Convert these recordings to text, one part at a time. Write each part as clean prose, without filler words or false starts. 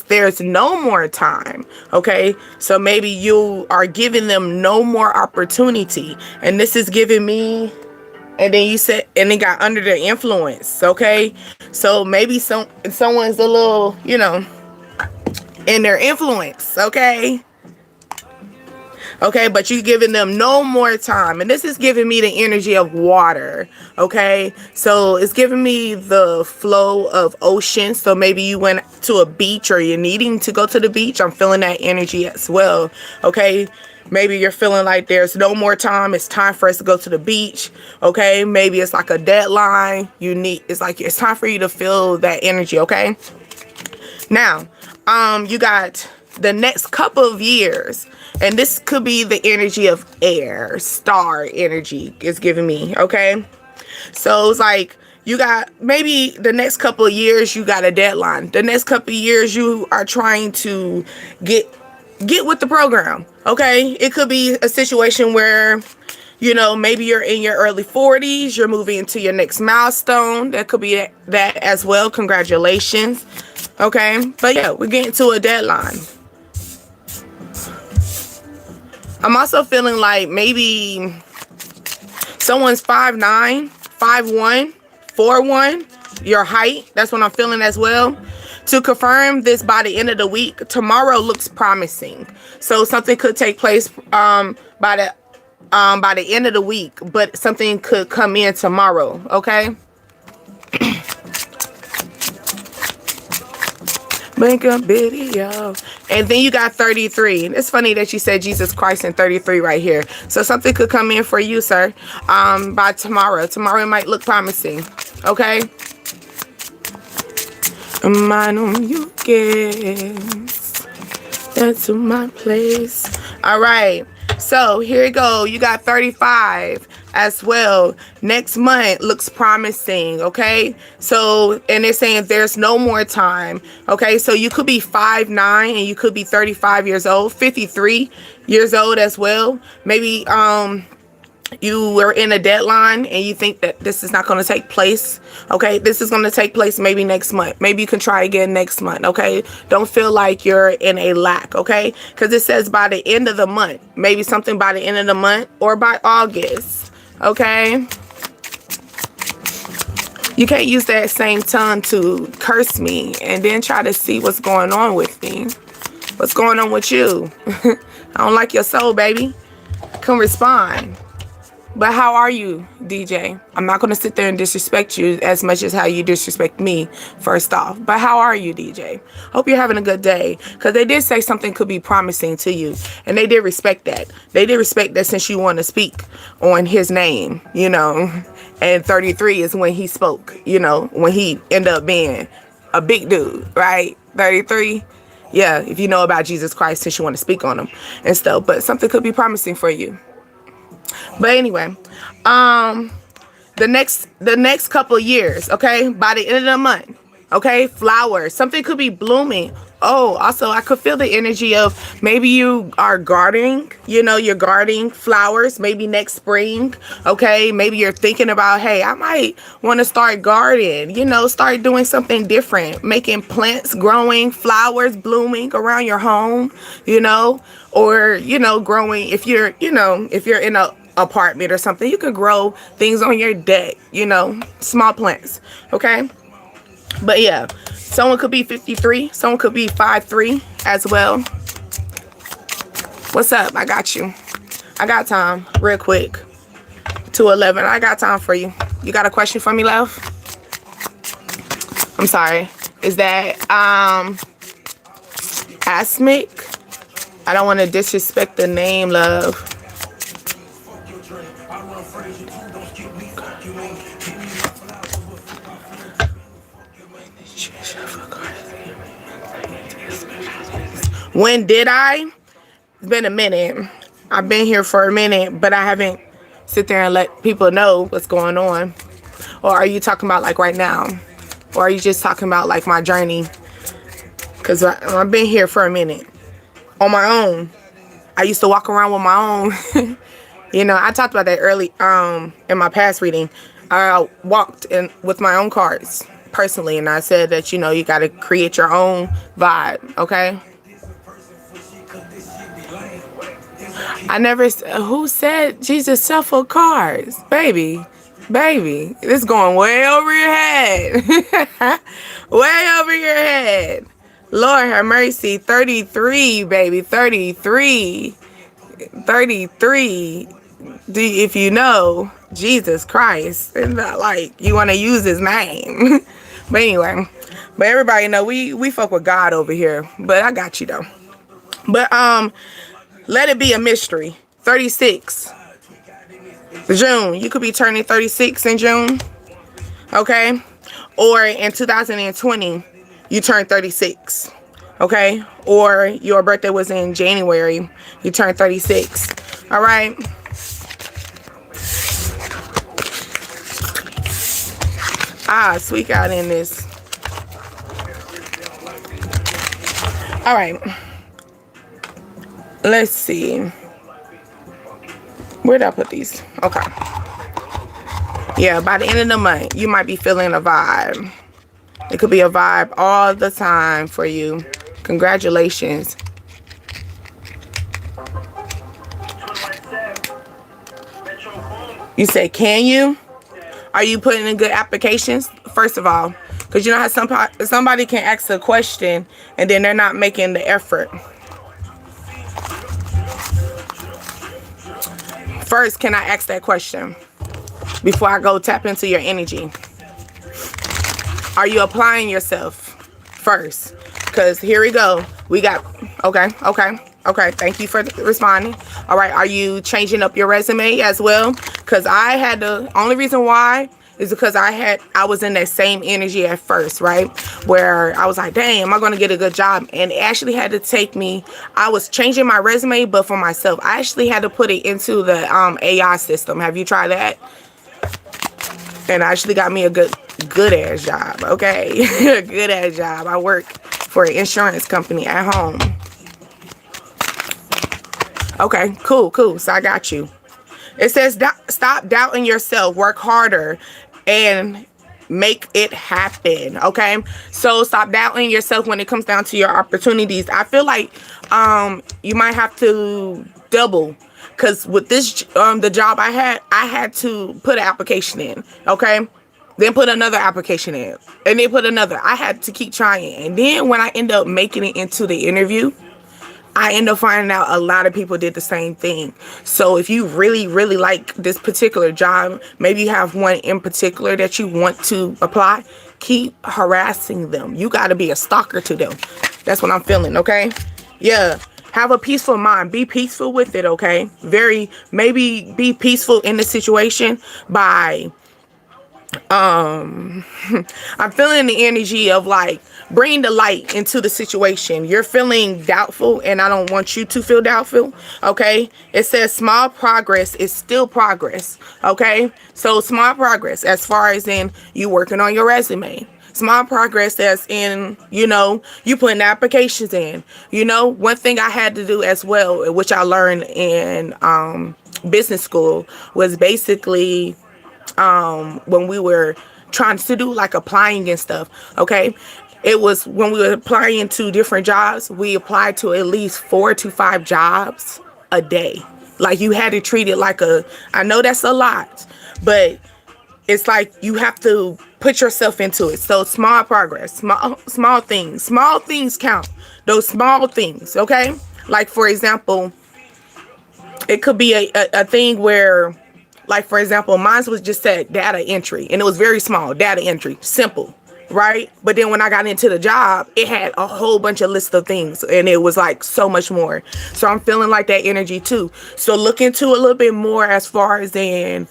there's no more time. Okay, so maybe you are giving them no more opportunity, and this is giving me. And then you said, and they got under the influence. Okay, so maybe someone's a little, in their influence. Okay, but you giving them no more time. And this is giving me the energy of water. Okay, so it's giving me the flow of ocean. So maybe you went to a beach, or you're needing to go to the beach. I'm feeling that energy as well. Okay, maybe you're feeling like there's no more time. It's time for us to go to the beach. Okay, maybe it's like a deadline. It's time for you to feel that energy. Okay, now you got the next couple of years, and this could be the energy of air, star energy is giving me. Okay, so it's like you got maybe the next couple of years, you got a deadline. The next couple of years, you are trying to get with the program. Okay, it could be a situation where maybe you're in your early 40s, you're moving into your next milestone. That could be that as well. Congratulations. Okay, but yeah, we're getting to a deadline. I'm also feeling like maybe someone's 5'9", 5'1", 4'1", your height. That's what I'm feeling as well. To confirm this by the end of the week, tomorrow looks promising. So something could take place by the end of the week, but something could come in tomorrow. Okay. Make a video. And then you got 33. It's funny that you said Jesus Christ and 33 right here. So something could come in for you, sir, by tomorrow. Tomorrow might look promising. Okay. Mine on you guess. That's to my place. All right. So here you go. You got 35 as well. Next month looks promising. Okay. So, and they're saying there's no more time. Okay. So you could be 5'9" and you could be 35 years old, 53 years old as well. Maybe, you were in a deadline and you think that this is not going to take place. Okay, this is going to take place maybe next month. Maybe you can try again next month. Okay, don't feel like you're in a lack. Okay, because it says by the end of the month, maybe something by the end of the month or by August. Okay, you can't use that same tongue to curse me and then try to see what's going on with me. What's going on with you? I don't like your soul, baby. Come respond. But how are you, DJ? I'm not going to sit there and disrespect you as much as how you disrespect me, first off. But how are you, DJ? Hope you're having a good day. Because they did say something could be promising to you. And they did respect that. They did respect that since you want to speak on his name, And 33 is when he spoke, when he ended up being a big dude, right? 33. Yeah, if you know about Jesus Christ, since you want to speak on him and stuff. But something could be promising for you. But anyway, the next couple of years, okay, by the end of the month, okay, flowers, something could be blooming. Oh, also, I could feel the energy of maybe you are gardening, you're gardening flowers, maybe next spring, okay, maybe you're thinking about, hey, I might want to start gardening, start doing something different, making plants growing, flowers blooming around your home, or, growing, if you're in a apartment or something, you could grow things on your deck, small plants. Okay. But yeah, someone could be 53. Someone could be 5'3" as well. What's up? I got you. I got time real quick. 211. I got time for you. You got a question for me, love? I'm sorry. Is that, Asmic? I don't want to disrespect the name, love. When did I? It's been a minute. I've been here for a minute, but I haven't sit there and let people know what's going on. Or are you talking about like right now? Or are you just talking about like my journey? Because I've been here for a minute. On my own. I used to walk around with my own. I talked about that early in my past reading. I walked in with my own cards. personally, and I said that, you know, you got to create your own vibe, okay? I never, who said Jesus shuffled cards? Baby, this going way over your head. Way over your head. Lord have mercy. 33, baby, 33. 33. If you know Jesus Christ, it's not like you want to use his name. But anyway, but everybody know we fuck with God over here. But I got you though. But let it be a mystery. 36. June. You could be turning 36 in June. Okay? Or in 2020, you turned 36. Okay? Or your birthday was in January, you turned 36. All right? Sweet out in this. All right. Let's see. Where did I put these? Okay. Yeah, by the end of the month, you might be feeling a vibe. It could be a vibe all the time for you. Congratulations. You say, can you? Are you putting in good applications? First of all, because you know how somebody can ask a question and then they're not making the effort. First, can I ask that question before I go tap into your energy? Are you applying yourself first? Because here we go. We got, okay. Thank you for responding. All right. Are you changing up your resume as well? Because I had the only reason why is because I was in that same energy at first, right? Where I was like, dang, am I going to get a good job? And it actually had to take me, I was changing my resume, but for myself, I actually had to put it into the AI system. Have you tried that? And I actually got me a good ass job. Okay. Good ass job. I work for an insurance company at home. Okay, cool. So I got you. It says, stop doubting yourself, work harder, and make it happen. Okay, so stop doubting yourself when it comes down to your opportunities. I feel like you might have to double, because with this the job I had to put an application in. Okay, then put another application in, and then put another. I had to keep trying, and then when I end up making it into the interview, I end up finding out a lot of people did the same thing. So if you really, really like this particular job, maybe you have one in particular that you want to apply, keep harassing them. You got to be a stalker to them. That's what I'm feeling, okay? Yeah. Have a peaceful mind. Be peaceful with it, okay? Maybe be peaceful in the situation by I'm feeling the energy of like bring the light into the situation. You're feeling doubtful, and I don't want you to feel doubtful. Okay, it says small progress is still progress. Okay, so small progress as far as in you working on your resume. Small progress as in, you know, you putting applications in. You know, one thing I had to do as well, which I learned in business school, was basically when we were trying to do like applying and stuff. Okay, it was when we were applying to different jobs, we applied to at least 4 to 5 jobs a day. Like you had to treat it like I know that's a lot, but it's like you have to put yourself into it. So small progress, small things count. Those small things. Okay, like for example, it could be a thing where, like, for example, mine was just said data entry, and it was very small, data entry, simple, right? But then when I got into the job, it had a whole bunch of list of things, and it was like so much more. So I'm feeling like that energy too. So look into a little bit more as far as in,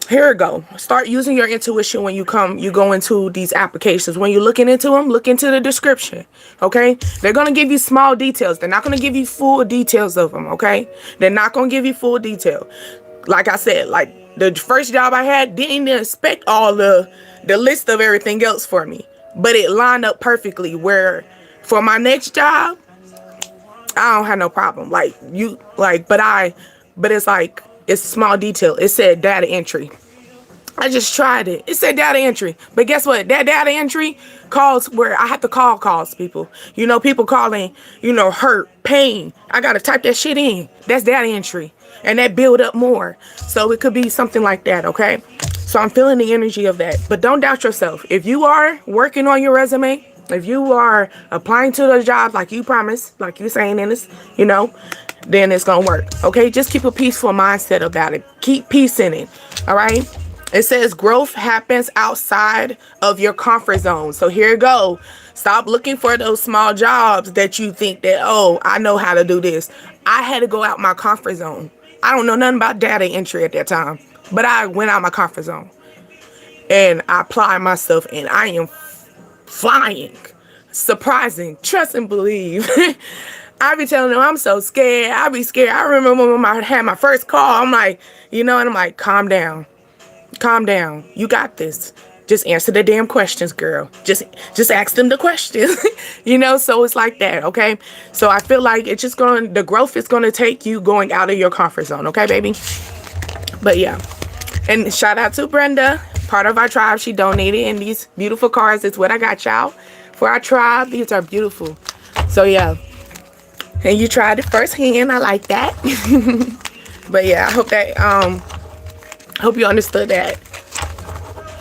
here we go. Start using your intuition when you go into these applications. When you're looking into them, look into the description. Okay? They're going to give you small details. They're not going to give you full details of them. Okay? They're not going to give you full detail. Like I said, like the first job I had didn't expect all the list of everything else for me. But it lined up perfectly where for my next job, I don't have no problem. But it's like, it's small detail. It said data entry. I just tried it. It said data entry. But guess what? That data entry calls where I have to call calls people. You know, people calling, you know, hurt, pain. I got to type that shit in. That's data entry. And that build up more. So it could be something like that, okay? So I'm feeling the energy of that. But don't doubt yourself. If you are working on your resume, if you are applying to those jobs like you promised, like you saying in this, you know, then it's going to work, okay? Just keep a peaceful mindset about it. Keep peace in it, all right? It says growth happens outside of your comfort zone. So here you go. Stop looking for those small jobs that you think that, oh, I know how to do this. I had to go out my comfort zone. I don't know nothing about data entry at that time, but I went out my comfort zone and I applied myself and I am flying, surprising, trust and believe. I be telling them I'm so scared. I be scared. I remember when I had my first call, I'm like, you know, and I'm like, calm down. Calm down. You got this. Just answer the damn questions, girl. Just ask them the questions. You know, so it's like that, okay? So I feel like it's just the growth is going to take you going out of your comfort zone, okay, baby? But yeah. And shout out to Brenda, part of our tribe. She donated, and these beautiful cards is what I got y'all for our tribe. These are beautiful. So yeah. And you tried it firsthand. I like that. But yeah, I hope that hope you understood that.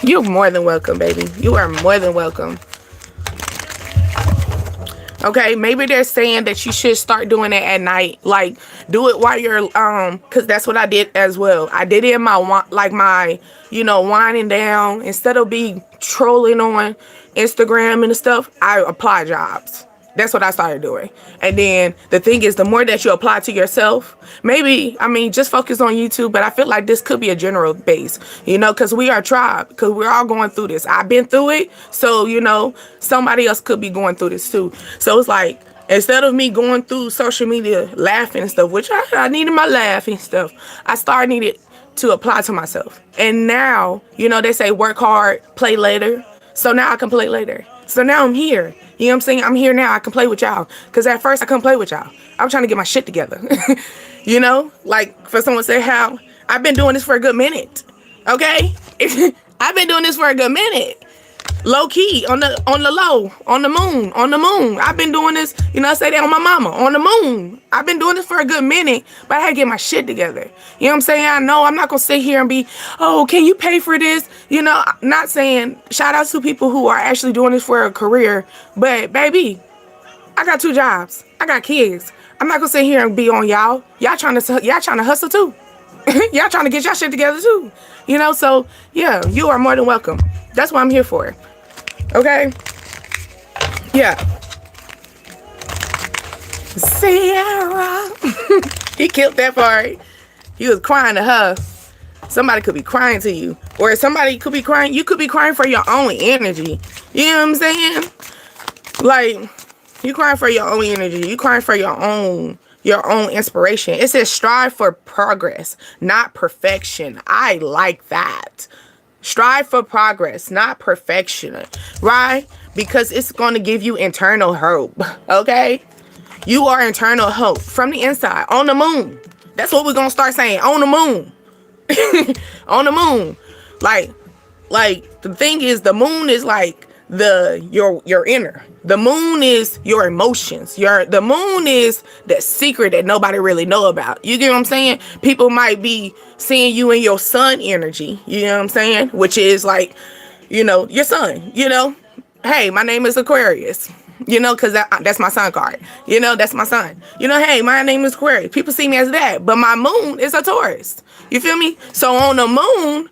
You're more than welcome, baby. You are more than welcome. Okay, maybe they're saying that you should start doing it at night. Like, do it while you're, because that's what I did as well. I did it in my, you know, winding down. Instead of be trolling on Instagram and stuff, I apply jobs. That's what I started doing. And then the thing is, the more that you apply to yourself, maybe, I mean, just focus on YouTube, but I feel like this could be a general base, you know, because we are a tribe, because we're all going through this. I've been through it. So, you know, somebody else could be going through this too. So it's like, instead of me going through social media laughing and stuff, which I needed my laugh and stuff, I needed to apply to myself. And now, you know, they say work hard, play later. So now I can play later. So now I'm here. You know what I'm saying? I'm here now. I can play with y'all. Because at first I couldn't play with y'all. I was trying to get my shit together. You know? Like, for someone to say how I've been doing this for a good minute. Okay? I've been doing this for a good minute. Low key, on the low, on the moon. I've been doing this, you know, I say that on my mama, on the moon. I've been doing this for a good minute, but I had to get my shit together. You know what I'm saying? I know I'm not going to sit here and be, oh, can you pay for this? You know, not saying, shout out to people who are actually doing this for a career, but baby, I got 2 jobs. I got kids. I'm not going to sit here and be on y'all. Y'all trying to hustle too. Y'all trying to get y'all shit together too. You know, so yeah, you are more than welcome. That's what I'm here for. Okay? Yeah. Sierra. He killed that part. He was crying to her. Somebody could be crying to you. Or somebody could be crying. You could be crying for your own energy. You know what I'm saying? Like, you crying for your own energy. You crying for your own inspiration. It says strive for progress, not perfection. I like that. Strive for progress, not perfection, right? Because it's going to give you internal hope, okay? You are internal hope from the inside, on the moon. That's what we're going to start saying, on the moon. On the moon. Like the thing is, the moon is like your inner. The moon is your emotions. The moon is that secret that nobody really know about. You get what I'm saying? People might be seeing you in your sun energy. You know what I'm saying? Which is like, you know, your sun. You know, hey, my name is Aquarius. You know, because that's my sun card. You know, that's my sun. You know, hey, my name is Aquarius. People see me as that, but my moon is a Taurus. You feel me? So on the moon,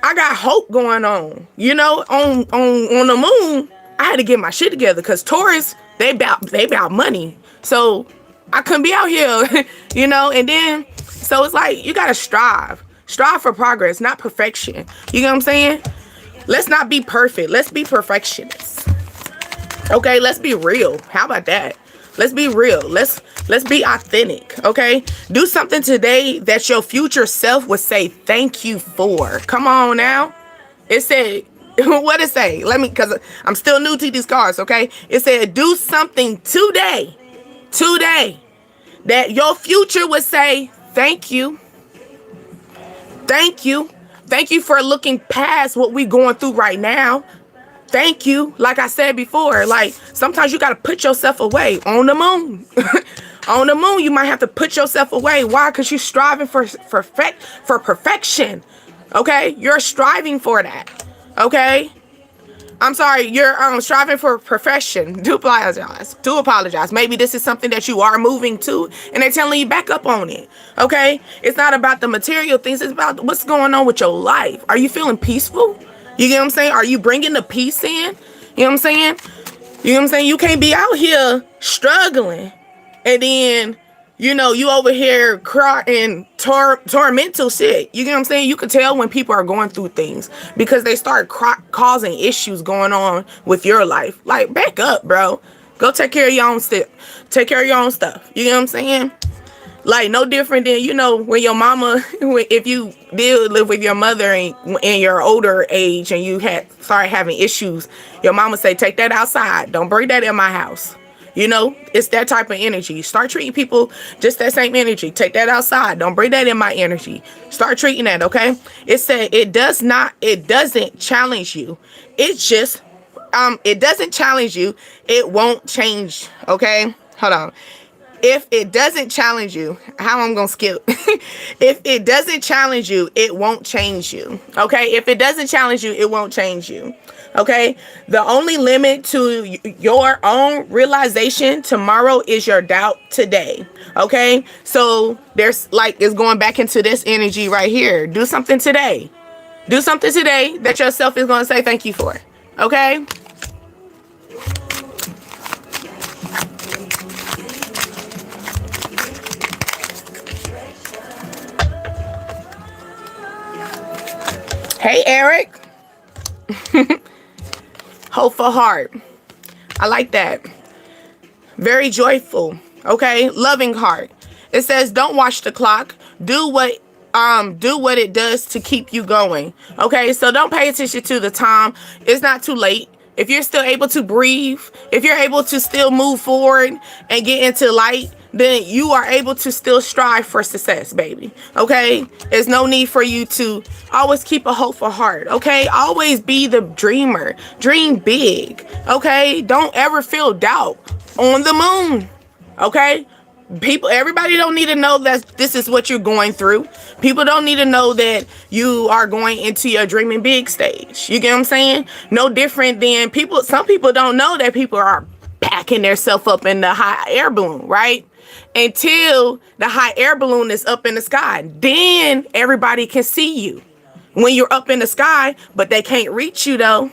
I got hope going on. You know, on the moon, I had to get my shit together because Taurus, they about money. So I couldn't be out here, you know, and then, so it's like, you got to strive for progress, not perfection. You know what I'm saying? Let's not be perfect. Let's be perfectionists. Okay. Let's be real. How about that? Let's be real. Let's be authentic. Okay. Do something today that your future self would say thank you for. Come on now. It said, what it say? Because I'm still new to these cards, okay? It said, do something today, that your future would say, thank you Thank you for looking past what we going through right now. Thank you. Like I said before, like sometimes you got to put yourself away on the moon. On the moon, you might have to put yourself away. Why? Because you're striving for perfection. Okay? You're striving for that. Okay? I'm sorry, you're striving for perfection. Do apologize. Do apologize. Maybe this is something that you are moving to and they're telling you back up on it. Okay? It's not about the material things. It's about what's going on with your life. Are you feeling peaceful? You get what I'm saying? Are you bringing the peace in? You know what I'm saying? You know what I'm saying? You can't be out here struggling and then, you know, you over here crying tormental shit. You get what I'm saying? You can tell when people are going through things because they start causing issues going on with your life. Like, back up, bro. Go take care of your own stuff. Take care of your own stuff. You get what I'm saying? Like, no different than, you know, when your mama, if you did live with your mother in your older age and you started having issues, your mama say, take that outside. Don't bring that in my house. You know, it's that type of energy. Start treating people just that same energy. Take that outside. Don't bring that in my energy. Start treating that, okay? It said it doesn't challenge you. It's just, it doesn't challenge you. It won't change, okay? Hold on. If it doesn't challenge you, how I'm going to skip. If it doesn't challenge you, it won't change you. Okay? If it doesn't challenge you, it won't change you. Okay? The only limit to your own realization tomorrow is your doubt today. Okay? So there's like, it's going back into this energy right here. Do something today. Do something today that yourself is going to say thank you for. Okay? Hey, Eric. Hopeful heart. I like that. Very joyful. Okay. Loving heart. It says, don't watch the clock. Do what it does to keep you going. Okay. So don't pay attention to the time. It's not too late. If you're still able to breathe, if you're able to still move forward and get into light, then you are able to still strive for success, baby. Okay? There's no need for you to always keep a hopeful heart. Okay? Always be the dreamer. Dream big. Okay? Don't ever feel doubt on the moon. Okay? Everybody don't need to know that this is what you're going through. People don't need to know that you are going into your dreaming big stage. You get what I'm saying? No different than some people don't know that people are packing themselves up in the hot air balloon, right? Until the hot air balloon is up in the sky. Then everybody can see you when you're up in the sky, but they can't reach you though.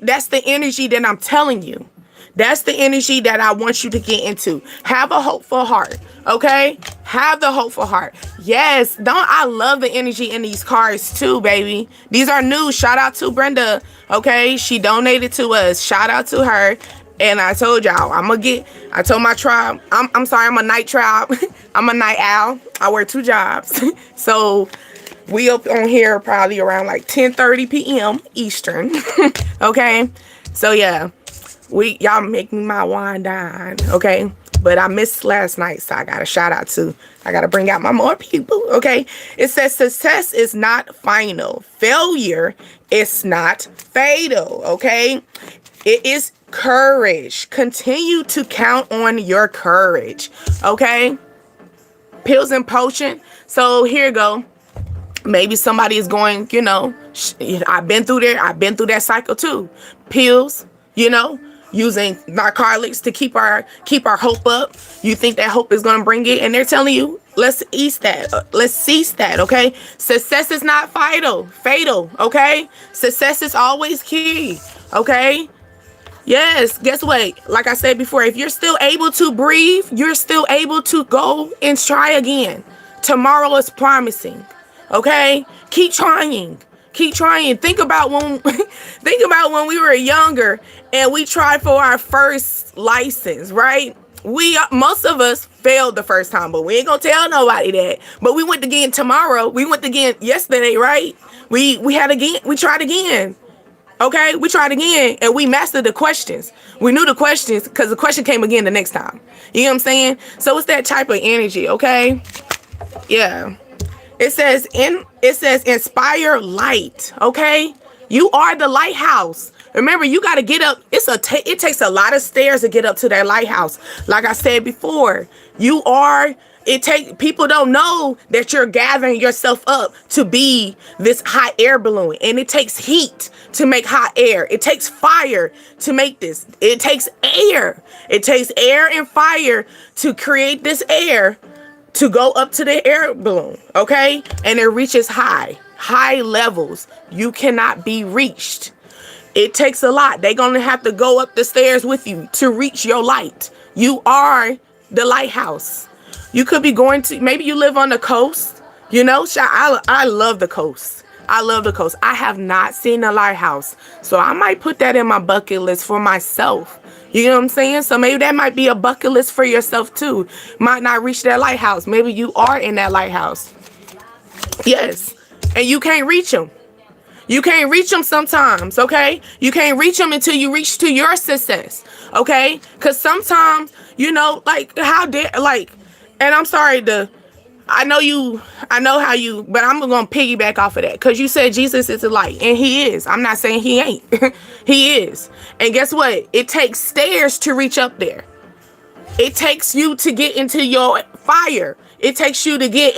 That's the energy that I'm telling you. That's the energy that I want you to get into. Have a hopeful heart, okay? Have the hopeful heart. Yes, I love the energy in these cards too, baby. These are new. Shout out to Brenda, okay? She donated to us. Shout out to her. And I told y'all, I told my tribe, I'm sorry, I'm a night tribe. I'm a night owl. I work 2 jobs. So we up on here probably around like 10:30 p.m. Eastern. Okay? So yeah. Y'all making my wine dine, okay? But I missed last night, so I got to bring out my more people, okay? It says success is not final. Failure is not fatal, okay? It is courage. Continue to count on your courage, okay? Pills and potion. So here you go. Maybe somebody is going, you know, I've been through there. I've been through that cycle too. Pills, you know, using narcotics to keep our hope up. You think that hope is going to bring it, and they're telling you, let's cease that, okay? Success is not fatal, okay? Success is always key, okay? Yes, guess what? Like I said before, if you're still able to breathe, you're still able to go and try again. Tomorrow is promising, okay? Keep trying. Keep trying. Think about when we were younger and we tried for our first license, right? Most of us failed the first time, but we ain't gonna tell nobody that. But we went again tomorrow. We went again yesterday, right? We tried again. Okay, we tried again and we mastered the questions. We knew the questions because the question came again the next time. You know what I'm saying? So it's that type of energy, okay? Yeah. It says inspire light. Okay, you are the lighthouse. Remember, you got to get up. It takes a lot of stairs to get up to that lighthouse. Like I said before, people don't know that you're gathering yourself up to be this hot air balloon, and it takes heat to make hot air. It takes fire to make this. It takes air. It takes air and fire to create this air to go up to the air balloon, okay? And it reaches high levels. You cannot be reached. It takes a lot. They're going to have to go up the stairs with you to reach your light. You are the lighthouse. You could be going to, maybe you live on the coast. You know, I love the coast. I love the coast. I have not seen a lighthouse. So I might put that in my bucket list for myself. You know what I'm saying? So maybe that might be a bucket list for yourself too. Might not reach that lighthouse. Maybe you are in that lighthouse. Yes. And you can't reach them. You can't reach them sometimes, okay? You can't reach them until you reach to your success, okay? Because sometimes, you know, like, and I'm sorry I know how you, but I'm going to piggyback off of that. Because you said Jesus is the light, and he is. I'm not saying he ain't. He is. And guess what? It takes stairs to reach up there. It takes you to get into your fire. It takes you to get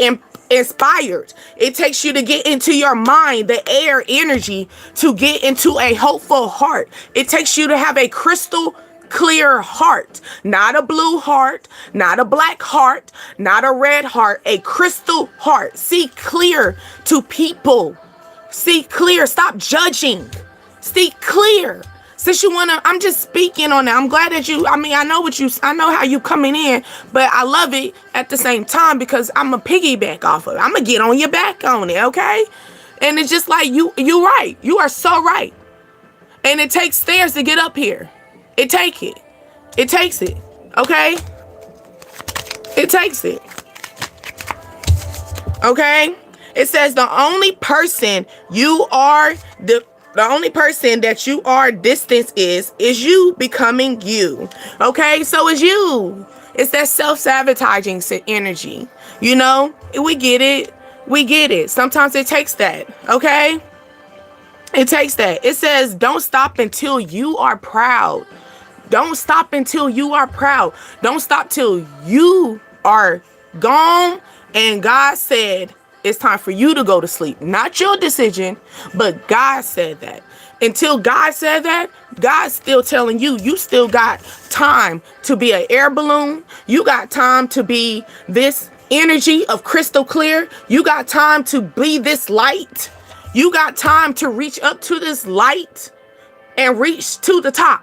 inspired. It takes you to get into your mind, the air energy, to get into a hopeful heart. It takes you to have a crystal clear heart, not a blue heart, not a black heart, not a red heart, a crystal heart. See clear to people. See clear. Stop judging. See clear. Since you wanna, I'm just speaking on that. I'm glad that I know how you coming in, but I love it at the same time because I'm a piggyback off of it. I'm gonna get on your back on it, okay? And it's just like you right. You are so right. And it takes stairs to get up here. It takes it, okay? It takes it, okay? It says the only person that you are distance is you becoming you, okay? So is you. It's that self-sabotaging energy, you know? We get it. Sometimes it takes that, okay? It takes that. It says don't stop until you are proud. Don't stop until you are proud. Don't stop till you are gone and God said it's time for you to go to sleep. Not your decision, but God said that. Until God said that, God's still telling you, you still got time to be an air balloon. You got time to be this energy of crystal clear. You got time to be this light. You got time to reach up to this light and reach to the top.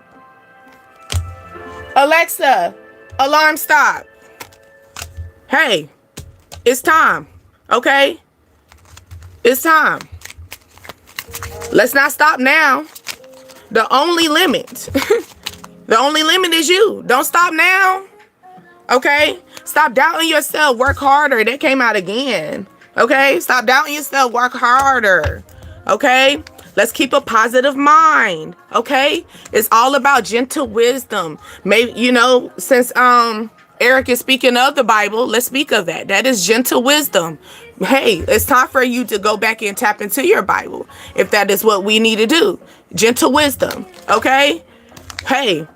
Alexa, alarm stop. Hey, it's time, okay? It's time. Let's not stop now. The only limit, the only limit is you. Don't stop now, okay? Stop doubting yourself. Work harder. That came out again, okay? Stop doubting yourself. Work harder, okay? Let's keep a positive mind, okay? It's all about gentle wisdom. Maybe, you know, since Eric is speaking of the Bible, let's speak of that. That is gentle wisdom. Hey, it's time for you to go back and tap into your Bible, if that is what we need to do. Gentle wisdom, okay? Hey,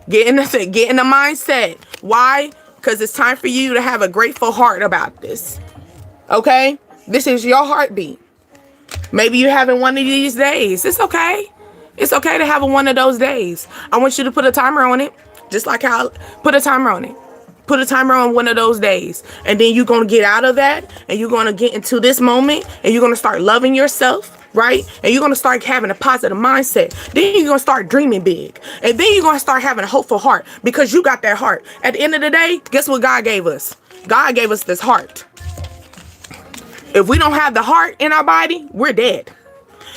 get in the mindset. Why? Because it's time for you to have a grateful heart about this, okay? This is your heartbeat. Maybe you're having one of these days. It's okay. It's okay to have one of those days. I want you to put a timer on it. Just like how put a timer on it. Put a timer on one of those days. And then you're going to get out of that. And you're going to get into this moment. And you're going to start loving yourself. Right? And you're going to start having a positive mindset. Then you're going to start dreaming big. And then you're going to start having a hopeful heart. Because you got that heart. At the end of the day, guess what God gave us? God gave us this heart. If we don't have the heart in our body, we're dead.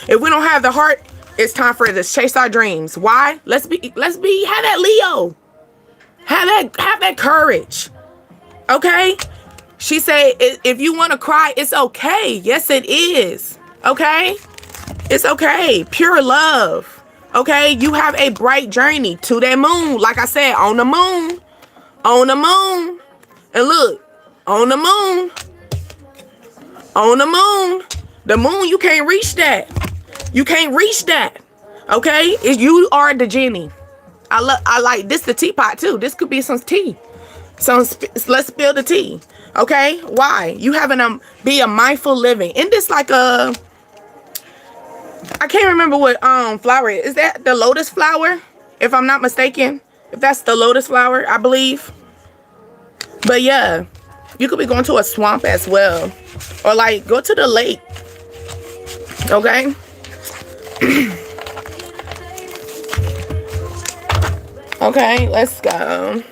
If we don't have the heart, it's time for us to chase our dreams. Why? Have that Leo. Have that courage. Okay? She said, if you want to cry, it's okay. Yes, it is. Okay? It's okay. Pure love. Okay? You have a bright journey to that moon. Like I said, on the moon. On the moon. And look, on the moon. On the moon. The moon, you can't reach that. You can't reach that. Okay? You are the genie. I like this, the teapot too. This could be some tea. Let's spill the tea. Okay? Why? You having to be a mindful living. Isn't this like a, I can't remember what flower it is. Is that the lotus flower? If I'm not mistaken. If that's the lotus flower, I believe. But yeah, you could be going to a swamp as well. Or like go to the lake. Okay? Okay, let's go.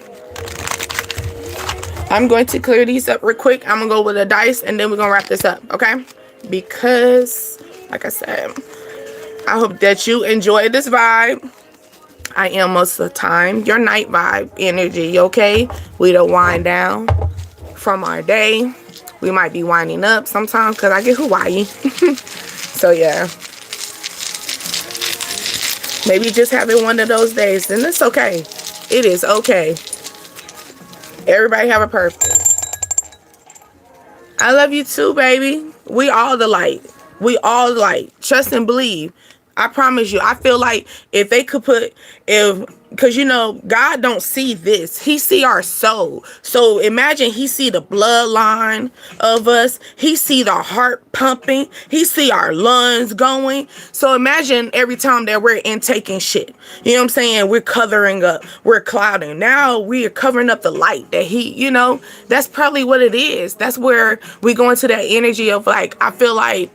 I'm going to clear these up real quick. I'm going to go with a dice and then we're going to wrap this up. Okay? Because, like I said, I hope that you enjoy this vibe. I am most of the time. Your night vibe energy, okay? We don't wind down from our day. We might be winding up sometimes because I get Hawaii. So, yeah. Maybe just having one of those days. And it's okay. It is okay. Everybody have a purpose. I love you too, baby. We all the light. We all the light. Trust and believe. I promise you. I feel like if they could put, because you know, God don't see this. He see our soul. So imagine he see the bloodline of us. He see the heart pumping. He see our lungs going. So imagine every time that we're intaking shit. You know what I'm saying? We're covering up. We're clouding. Now we are covering up the light that he, you know, that's probably what it is. That's where we go into that energy of like, I feel like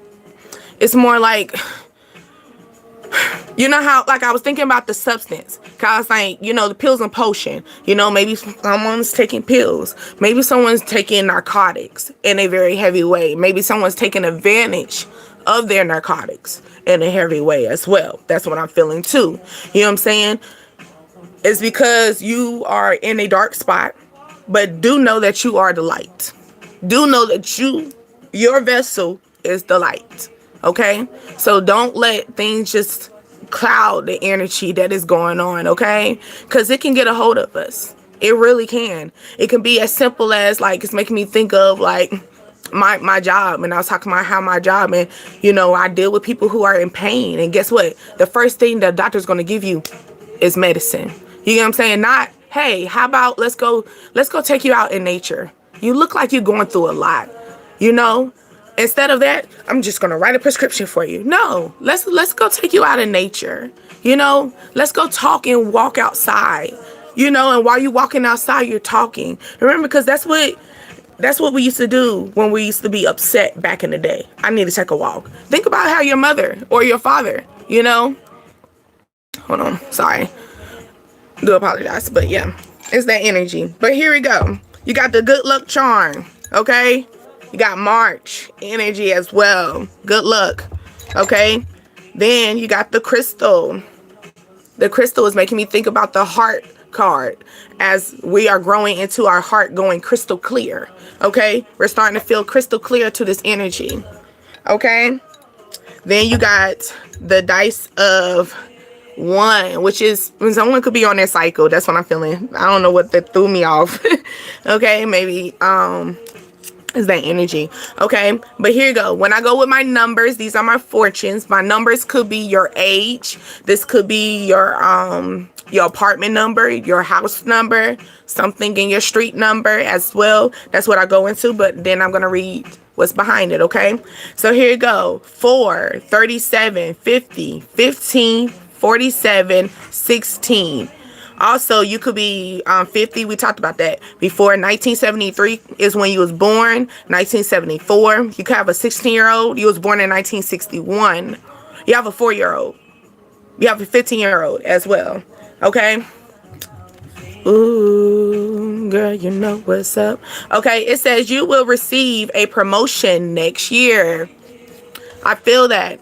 it's more like, you know how, like I was thinking about the substance. Cause I was like, you know, the pills and potion. You know, maybe someone's taking pills. Maybe someone's taking narcotics in a very heavy way. Maybe someone's taking advantage of their narcotics in a heavy way as well. That's what I'm feeling too. You know what I'm saying? It's because you are in a dark spot, but do know that you are the light. Do know that your vessel is the light. Okay? So don't let things just cloud the energy that is going on, okay? Because it can get a hold of us. It really can. It can be as simple as, like, it's making me think of, like, my job. And I was talking about how my job, and, you know, I deal with people who are in pain. And guess what? The first thing the doctor's going to give you is medicine. You know what I'm saying? Not, hey, how about let's go take you out in nature. You look like you're going through a lot, you know? Instead of that, I'm just going to write a prescription for you. No, let's go take you out in nature. You know, let's go talk and walk outside. You know, and while you're walking outside, you're talking. Remember, because that's what we used to do when we used to be upset back in the day. I need to take a walk. Think about how your mother or your father, you know. Hold on. Sorry. Do apologize. But yeah, it's that energy. But here we go. You got the good luck charm. Okay. You got March energy as well. Good luck. Okay. Then you got the crystal. The crystal is making me think about the heart card as we are growing into our heart going crystal clear. Okay. We're starting to feel crystal clear to this energy. Okay. Then you got the dice of 1, which is when someone could be on their cycle. That's what I'm feeling. I don't know what that threw me off. Okay. Maybe, is that energy. Okay, but here you go. When I go with my numbers, these are my fortunes. My numbers could be your age. This could be your apartment number, your house number, something in your street number as well. That's what I go into, but then I'm going to read what's behind it, okay? So here you go. 4, 37, 50, 15, 47, 16. Also, you could be 50. We talked about that before. 1973 is when you was born. 1974. You could have a 16-year-old. You was born in 1961. You have a 4-year-old. You have a 15-year-old as well. Okay? Ooh, girl, you know what's up. Okay, it says you will receive a promotion next year. I feel that.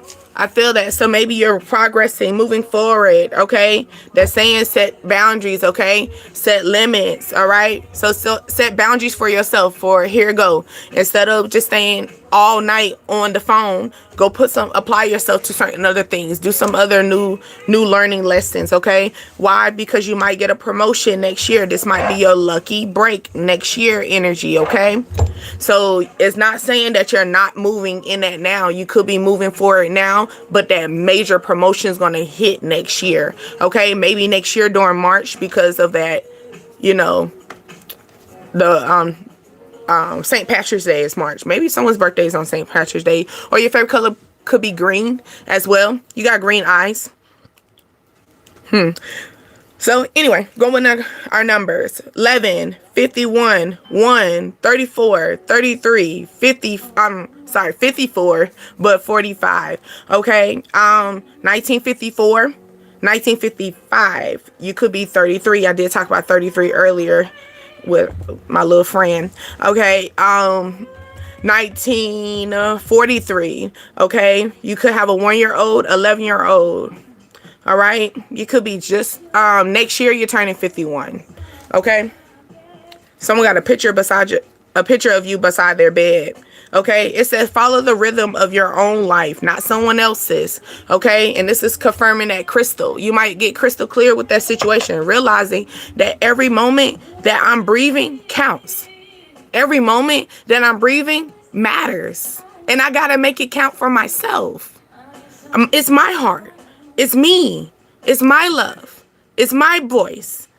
So maybe you're progressing, moving forward, okay? That's saying set boundaries, okay? Set limits, all right? So set boundaries for yourself for here you go. Instead of just saying, all night on the phone. Go apply yourself to certain other things. Do some other new learning lessons, okay? Why? Because you might get a promotion next year. This might be your lucky break next year energy, okay? So it's not saying that you're not moving in that now. You could be moving forward now, but that major promotion is going to hit next year, okay? Maybe next year during March, because of that, you know, the St. Patrick's Day is March. Maybe someone's birthday is on St. Patrick's Day. Or your favorite color could be green as well. You got green eyes. So anyway, going to our numbers. 11, 51, 1, 34, 33, 50, 54, but 45. Okay. 1954, 1955. You could be 33. I did talk about 33 earlier with my little friend. Okay. 1943. Okay. You could have a 1-year-old, 11-year-old. All right. You could be just next year you're turning 51. Okay. Someone got a picture of you beside their bed. Okay. It says follow the rhythm of your own life, not someone else's. Okay. And this is confirming that crystal. You might get crystal clear with that situation, realizing that every moment that I'm breathing counts. Every moment that I'm breathing matters. And I got to make it count for myself. It's my heart. It's me. It's my love. It's my voice.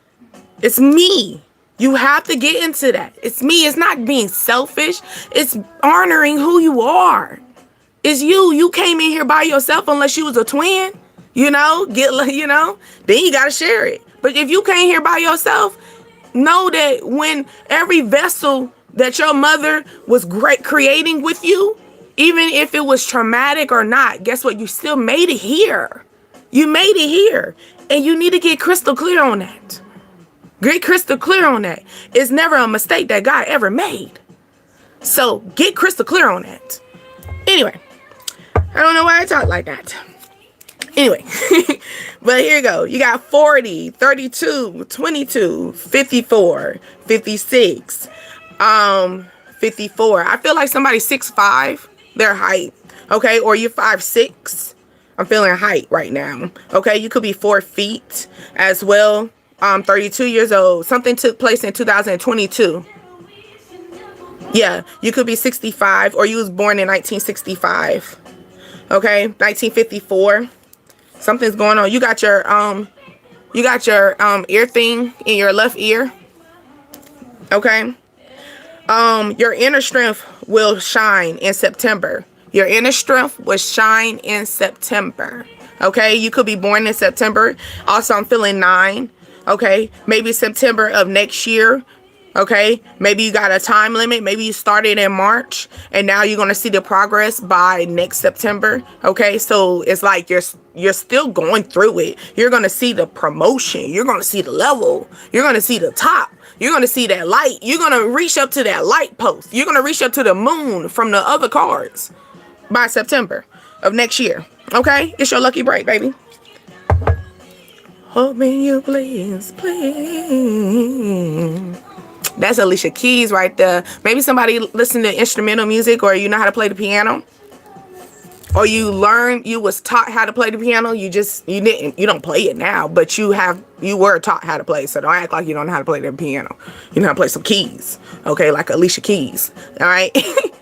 It's me. You have to get into that. It's me. It's not being selfish. It's honoring who you are. It's you. You came in here by yourself unless you was a twin. You know, then you got to share it. But if you came here by yourself, know that when every vessel that your mother was creating with you, even if it was traumatic or not, guess what? You still made it here. You made it here. And you need to get crystal clear on that. Get crystal clear on that. It's never a mistake that God ever made. So get crystal clear on that. Anyway, I don't know why I talk like that. Anyway, but here you go. You got 40, 32, 22, 54, 56, 54. I feel like somebody's 6'5", their height. Okay, or you're 5'6". I'm feeling height right now. Okay, you could be 4 feet as well. 32 years old. Something took place in 2022. Yeah, you could be 65, or you was born in 1965. Okay, 1954. Something's going on. You got your ear thing in your left ear. Okay. Your inner strength will shine in September. Your inner strength will shine in September. Okay, you could be born in September. Also, I'm feeling 9. Okay, maybe September of next year. Okay, maybe you got a time limit. Maybe you started in March and now you're going to see the progress by next September. Okay, so it's like you're still going through it. You're going to see the promotion. You're going to see the level. You're going to see the top. You're going to see that light. You're going to reach up to that light post. You're going to reach up to the moon from the other cards by September of next year. Okay, it's your lucky break, baby. Hold me, you please, please. That's Alicia Keys right there. Maybe somebody listen to instrumental music, or you know how to play the piano, or you was taught how to play the piano. You don't play it now, but you were taught how to play. So don't act like you don't know how to play the piano. You know how to play some keys. Okay, like Alicia Keys. All right.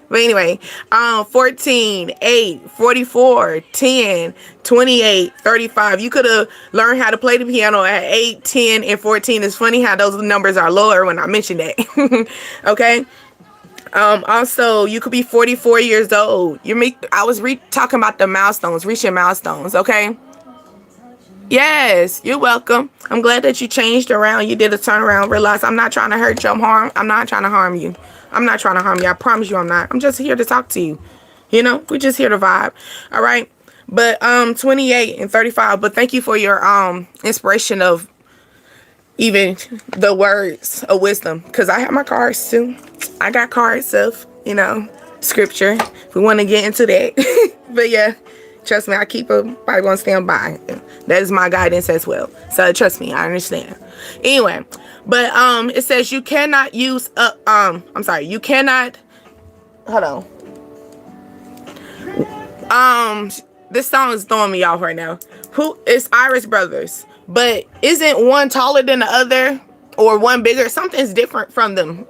But anyway, 14, 8, 44, 10, 28, 35. You could have learned how to play the piano at 8, 10, and 14. It's funny how those numbers are lower when I mention that. Okay. Also, you could be 44 years old. I was talking about the milestones, reaching milestones. Okay. Yes, you're welcome. I'm glad that you changed around. You did a turnaround. Realize I'm not trying to hurt you. I'm not trying to harm you. I'm not trying to harm you. I promise you I'm not. I'm just here to talk to you. You know, we're just here to vibe. All right. But 28 and 35. But thank you for your inspiration of even the words of wisdom. Because I have my cards too. I got cards of, scripture. If we want to get into that. But yeah, trust me, I keep a Bible on standby. That is my guidance as well. So trust me, I understand. Anyway, but it says you cannot use you cannot, hold on. This song is throwing me off right now. Who is Irish brothers? But isn't one taller than the other, or one bigger? Something's different from them.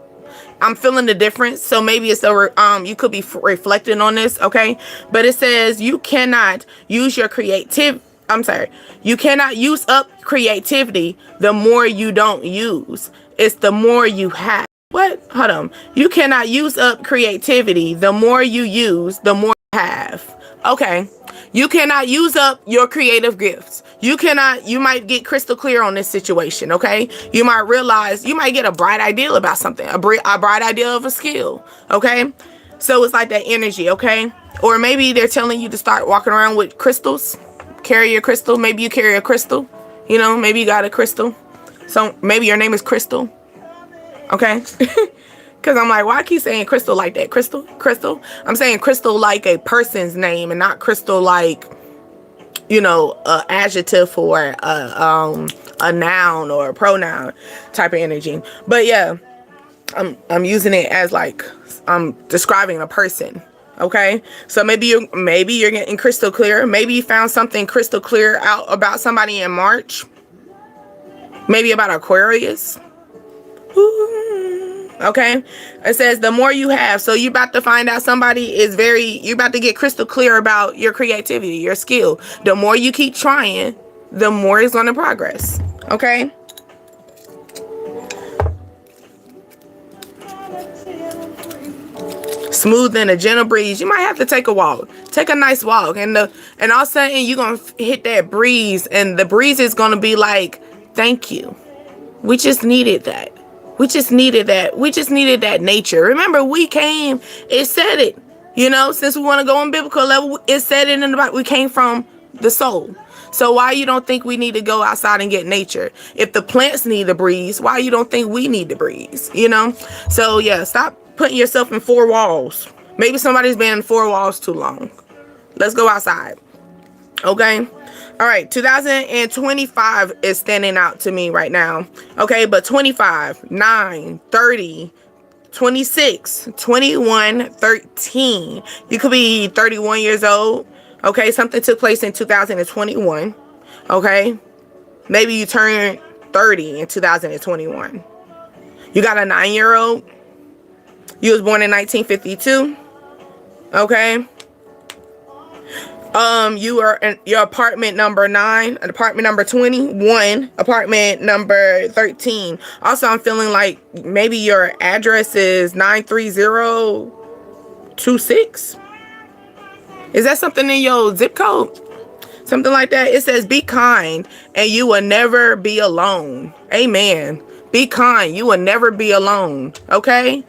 I'm feeling the difference, so maybe it's you could be reflecting on this, okay? But it says you cannot use your creative. I'm sorry. You cannot use up creativity the more you don't use. It's the more you have. What? Hold on. You cannot use up creativity the more you use, the more you have. Okay. You cannot use up your creative gifts. You might get crystal clear on this situation, okay? You might realize, you might get a bright idea about something, a bright idea of a skill, okay? So it's like that energy, okay? Or maybe they're telling you to start walking around with crystals. Carry your crystal. Maybe you carry a crystal. You know, maybe you got a crystal. So maybe your name is Crystal, okay? Because I'm like, why I keep saying crystal like that? Crystal. I'm saying crystal like a person's name, and not crystal like, you know, a adjective or a noun or a pronoun type of energy. But yeah, I'm using it as like I'm describing a person. Okay, so maybe you're getting crystal clear. Maybe you found something crystal clear out about somebody in March. Maybe about Aquarius. Ooh. Okay, it says the more you have, so you're about to find out you're about to get crystal clear about your creativity, your skill. The more you keep trying, the more it's going to progress. Okay. Smooth and a gentle breeze. You might have to take a walk. Take a nice walk, and all of a sudden you're gonna hit that breeze, and the breeze is gonna be like, thank you. We just needed that. We just needed that nature. Remember, it said it. You know, since we want to go on biblical level, it said it in the Bible. We came from the soul. So why you don't think we need to go outside and get nature? If the plants need a breeze, why you don't think we need the breeze? You know? So yeah, stop putting yourself in four walls. Maybe somebody's been in four walls too long. Let's go outside. Okay? All right, 2025 is standing out to me right now. Okay, but 25, 9, 30, 26, 21, 13. You could be 31 years old. Okay, something took place in 2021. Okay, maybe you turned 30 in 2021. You got a 9-year-old. You was born in 1952. Okay. You are in your apartment number 9, apartment number 21, apartment number 13. Also, I'm feeling like maybe your address is 93026. Is that something in your zip code? Something like that. It says, be kind and you will never be alone. Amen. Be kind. You will never be alone. Okay?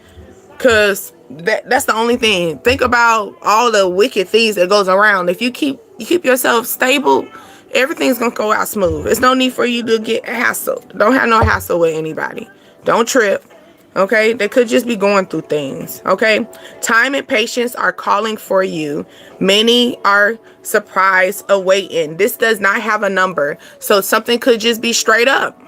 Because that's the only thing. Think about all the wicked things that goes around. If you keep yourself stable, everything's going to go out smooth. There's no need for you to get hassled. Don't have no hassle with anybody. Don't trip. Okay, they could just be going through things. Okay, time and patience are calling for you. Many are surprised awaiting. This does not have a number, so something could just be straight up.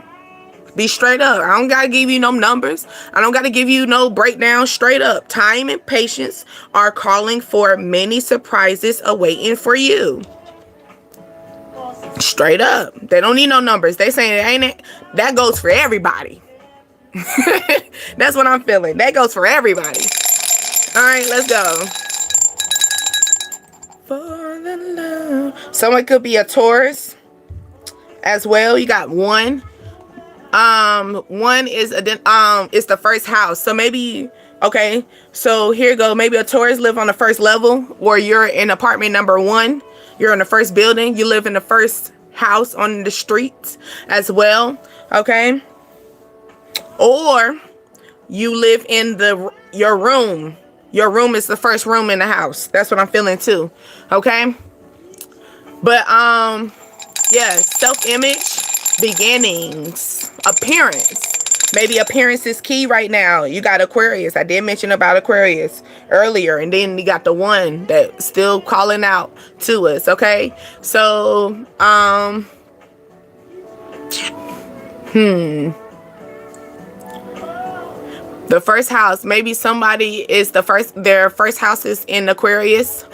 Be straight up. I don't gotta give you no numbers. I don't gotta give you no breakdown. Straight up, time and patience are calling for many surprises awaiting for you. Straight up, they don't need no numbers. They saying it ain't it. That goes for everybody. That's what I'm feeling. That goes for everybody. All right, let's go. For the love. Someone could be a Taurus as well. You got 1. 1 is it's the first house. So maybe, okay, so here you go. Maybe a Taurus live on the first level, or you're in apartment number 1. You're in the first building. You live in the first house on the streets as well. Okay. Or you live in your room. Your room is the first room in the house. That's what I'm feeling too. Okay. But yeah, self-image, beginnings, appearance. Maybe appearance is key right now. You got Aquarius. I did mention about Aquarius earlier, and then you got the one that's still calling out to us. Okay. So the first house, maybe somebody is their first house is in Aquarius.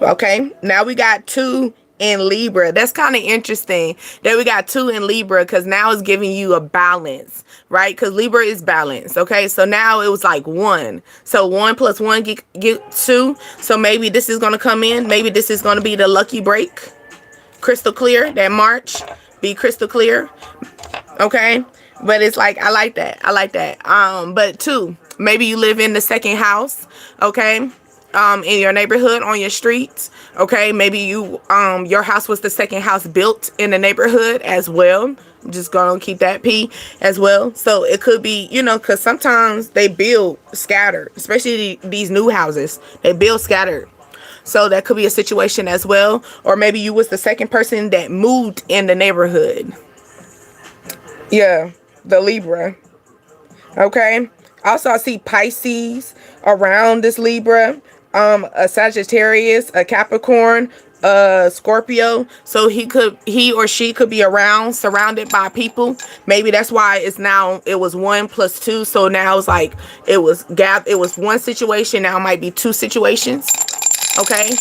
Okay, now we got 2 in Libra. That's kind of interesting that we got 2 in Libra, because now it's giving you a balance, right? Because Libra is balance. Okay, so now it was like 1. So 1 plus 1 get 2. So maybe this is going to come in. Maybe this is going to be the lucky break. Crystal clear. That March be crystal clear. Okay, but it's like, I like that. I like that. But 2, maybe you live in the second house. Okay, in your neighborhood, on your streets. Okay, maybe you your house was the second house built in the neighborhood as well. I'm just gonna keep that P as well. So it could be, you know, because sometimes they build scattered, especially these new houses, they build scattered. So that could be a situation as well. Or maybe you was the second person that moved in the neighborhood. Yeah, the Libra. Okay, also I see Pisces around this Libra, a Sagittarius, a Capricorn, a Scorpio. So he or she could be around, surrounded by people. Maybe that's why it was 1 plus 2. So now it's like it was 1 situation, now it might be 2 situations. Okay,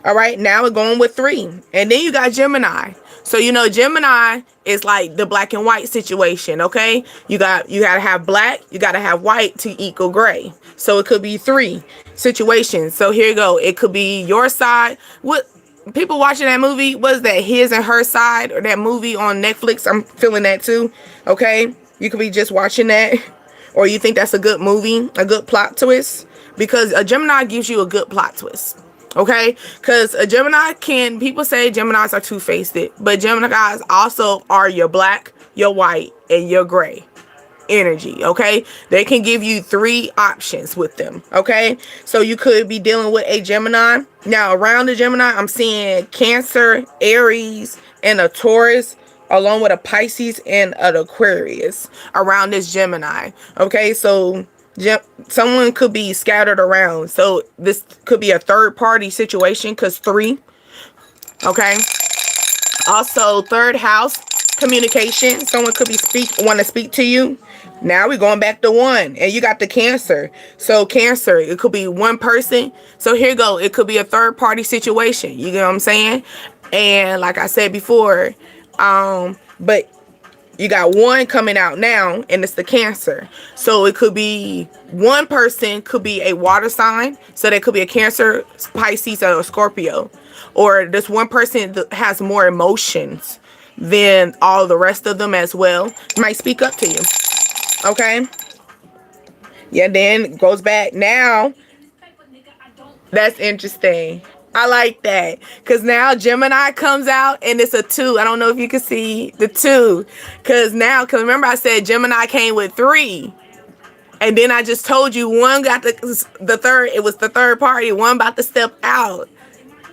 all right, now we're going with 3. And then you got Gemini. So, you know, Gemini is like the black and white situation. Okay, you gotta have black, you gotta have white to equal gray. So it could be 3 situations. So here you go. It could be your side. What people watching that movie, was that His and Her Side, or that movie on Netflix? I'm feeling that too. Okay, you could be just watching that, or you think that's a good movie, a good plot twist, because a Gemini gives you a good plot twist. Okay, because a Gemini people say Geminis are two-faced, but Geminis also are your black, your white, and your gray energy. Okay, they can give you 3 options with them. Okay, so you could be dealing with a Gemini. Now around the Gemini, I'm seeing Cancer, Aries, and a Taurus, along with a Pisces and an Aquarius around this Gemini. Okay, so someone could be scattered around. So this could be a third party situation, because 3. Okay, also 3rd house communication. Someone could be want to speak to you. Now we're going back to 1, and you got the Cancer. So Cancer, it could be 1 person. So here you go, it could be a third party situation. You get what I'm saying? And like I said before, but you got 1 coming out now, and it's the Cancer. So it could be 1 person, could be a water sign. So there could be a Cancer, Pisces, or a Scorpio. Or this 1 person that has more emotions than all the rest of them as well. Might speak up to you. Okay. Yeah, then goes back now. That's interesting. I like that, because now Gemini comes out, and it's a 2. I don't know if you can see the 2, because remember I said Gemini came with 3, and then I just told you 1 got the third. It was the third party. 1 about to step out.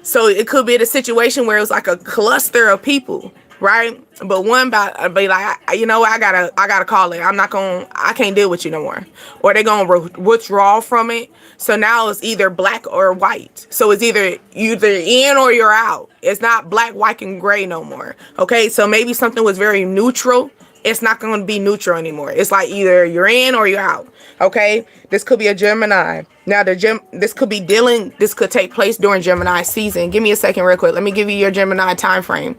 So it could be the situation where it was like a cluster of people, right? But 1 about to be like, you know what, I gotta call it. I can't deal with you no more. Or they're gonna withdraw from it. So now it's either black or white. So it's either in or you're out. It's not black, white, and gray no more. Okay, so maybe something was very neutral. It's not going to be neutral anymore. It's like either you're in or you're out. Okay, this could be a Gemini. Now this could take place during Gemini season. Give me a second real quick. Let me give you your Gemini time frame,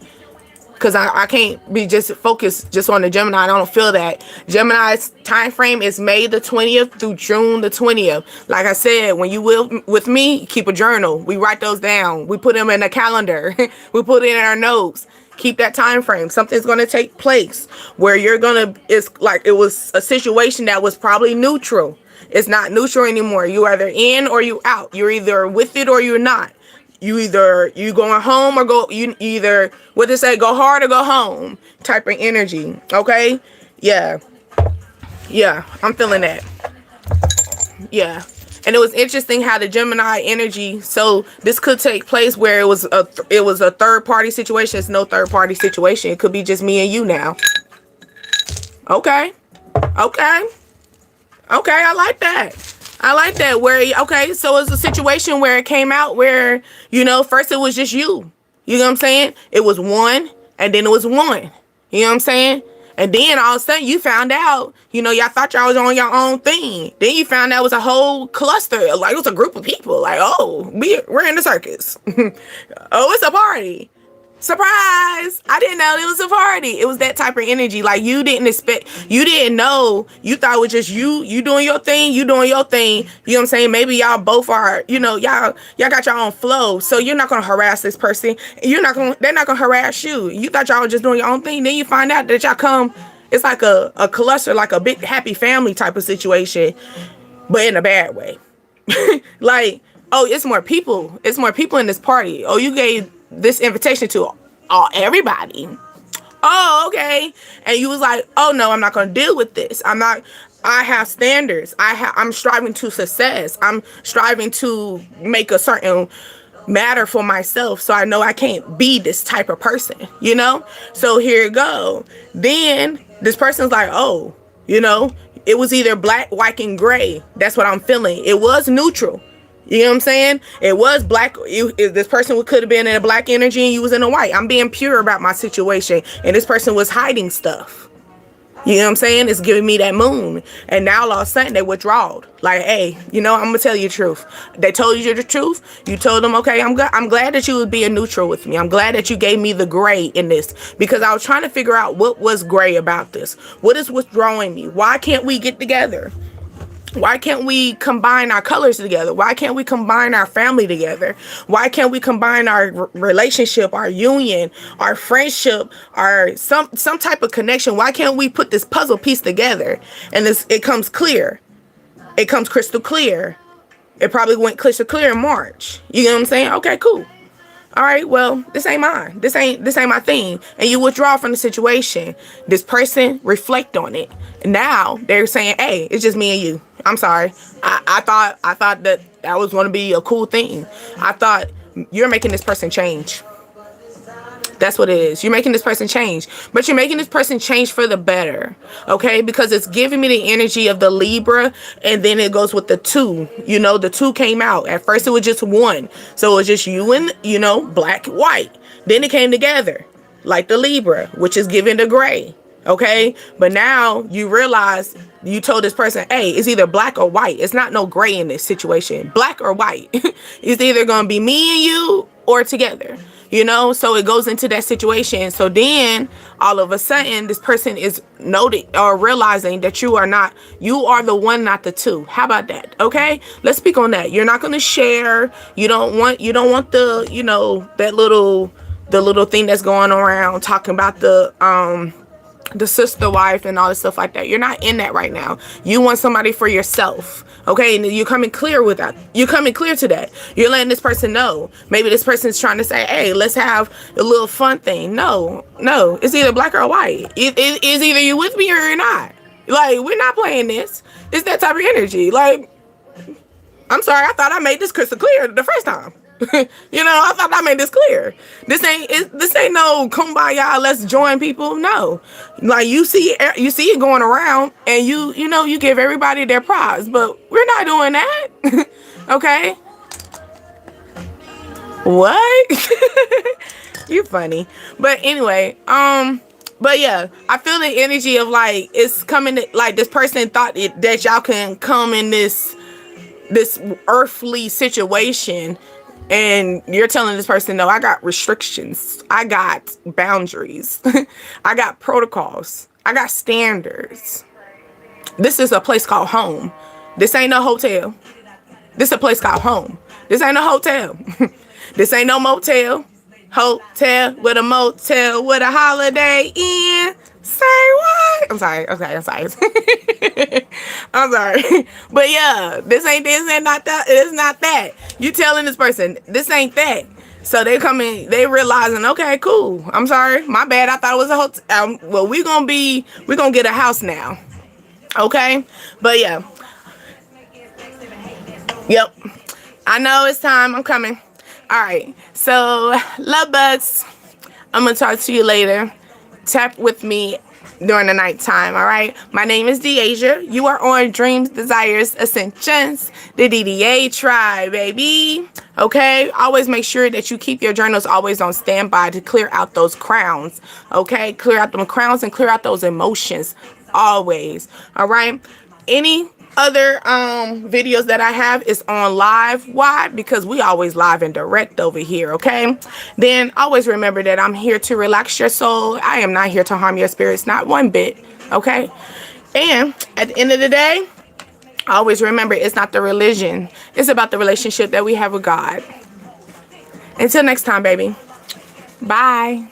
because I can't be just focused just on the Gemini. I don't feel that. Gemini's time frame is May the 20th through June the 20th. Like I said, when you will with me, keep a journal. We write those down. We put them in a calendar. We put it in our notes. Keep that time frame. Something's going to take place where it's like it was a situation that was probably neutral. It's not neutral anymore. You either in or you out. You're either with it or you're not. You going home or go hard or go home type of energy. Okay, yeah, I'm feeling that. Yeah, and it was interesting how the Gemini energy. So this could take place where it was a third party situation. It's no third party situation. It could be just me and you now. Okay, I like that. So it's a situation where it came out where, first it was just you. You know what I'm saying? It was 1, and then it was 1. You know what I'm saying? And then all of a sudden you found out, you know, y'all thought y'all was on your own thing. Then you found out it was a whole cluster, like it was a group of people. Like, oh, we're in the circus. Oh, it's a party. Surprise! I didn't know it was a party. It was that type of energy. Like, you didn't expect, you didn't know. You thought it was just you doing your thing, you doing your thing. You know what I'm saying? Maybe y'all both are, you know, y'all got your own flow. So you're not gonna harass this person. They're not gonna harass you. You thought y'all were just doing your own thing. Then you find out that y'all come, it's like a cluster, like a big happy family type of situation, but in a bad way. Like, oh, it's more people. It's more people in this party. Oh, you gave this invitation to everybody. Oh, okay. And you was like, oh no, I'm not going to deal with this. I have standards. I'm striving to success. I'm striving to make a certain matter for myself. So I know I can't be this type of person, you know? So here you go. Then this person's like, oh, you know, it was either black, white, and gray. That's what I'm feeling. It was neutral. You know what I'm saying? It was black. This person could have been in a black energy and you was in a white. I'm being pure about my situation. And this person was hiding stuff. You know what I'm saying? It's giving me that moon. And now all of a sudden they withdrawed. Like, hey, you know, I'm going to tell you the truth. They told you the truth. You told them, okay, I'm glad that you was being neutral with me. I'm glad that you gave me the gray in this. Because I was trying to figure out what was gray about this. What is withdrawing me? Why can't we get together? Why can't we combine our colors together? Why can't we combine our family together? Why can't we combine our relationship, our union, our friendship, our some type of connection? Why can't we put this puzzle piece together? And it comes clear. It comes crystal clear. It probably went crystal clear in March. You know what I'm saying? Okay, cool. All right, well, this ain't mine. This ain't my thing. And you withdraw from the situation. This person reflect on it. Now they're saying, hey, it's just me and you. I'm sorry. I thought that was going to be a cool thing. I thought you're making this person change. That's what it is. You're making this person change. But you're making this person change for the better. Okay? Because it's giving me the energy of the Libra. And then it goes with the 2. You know, the 2 came out. At first it was just 1. So it was just you and, you know, black, white. Then it came together. Like the Libra, which is giving the gray. Okay? But now you realize you told this person, hey, it's either black or white. It's not no gray in this situation. Black or white. It's either going to be me and you or together. You know, so it goes into that situation. So then all of a sudden this person is noting or realizing that you are the one, not the 2. How about that? Okay, let's speak on that. You're not going to share. You don't want the, you know, the little thing that's going around talking about the sister wife and all this stuff like that. You're not in that right now. You want somebody for yourself. Okay, and you're coming clear with that. You're coming clear to that. You're letting this person know. Maybe this person's trying to say, hey, let's have a little fun thing. No, it's either black or white. It is either you with me or you're not. Like, we're not playing this. It's that type of energy. Like, I'm sorry, I thought I made this crystal clear the first time. You know, I thought I made this clear. This ain't no kumbaya, let's join people. No, like you see it going around, and you know you give everybody their prize, but we're not doing that. Okay? What? You funny, but anyway, but yeah, I feel the energy of like it's coming. Like this person thought that y'all can come in this earthly situation. And you're telling this person, no, I got restrictions. I got boundaries. I got protocols. I got standards. This is a place called home. This ain't no hotel. This is a place called home. This ain't a hotel. This ain't no motel. Hotel with a motel with a Holiday Inn. Say what? I'm sorry. Okay, I'm sorry. I'm sorry. But yeah, this ain't not that. It's not that. You telling this person, this ain't that. So they they realizing, okay, cool. I'm sorry. My bad. I thought it was a hotel. Well, we're going to get a house now. Okay? But yeah. Yep. I know it's time. I'm coming. All right. So, love bugs. I'm going to talk to you later. Tap with me during the nighttime. All right. My name is Deasia. You are on Dreams, Desires, Ascensions, the DDA tribe, baby. Okay, always make sure that you keep your journals always on standby to clear out those crowns. Okay, clear out them crowns and clear out those emotions always. All right, any other videos that I have is on live. Why? Because we always live and direct over here. Okay, then always remember that I'm here to relax your soul. I am not here to harm your spirits, not one bit. Okay, and at the end of the day, always remember, it's not the religion. It's about the relationship that we have with God. Until next time, baby. Bye.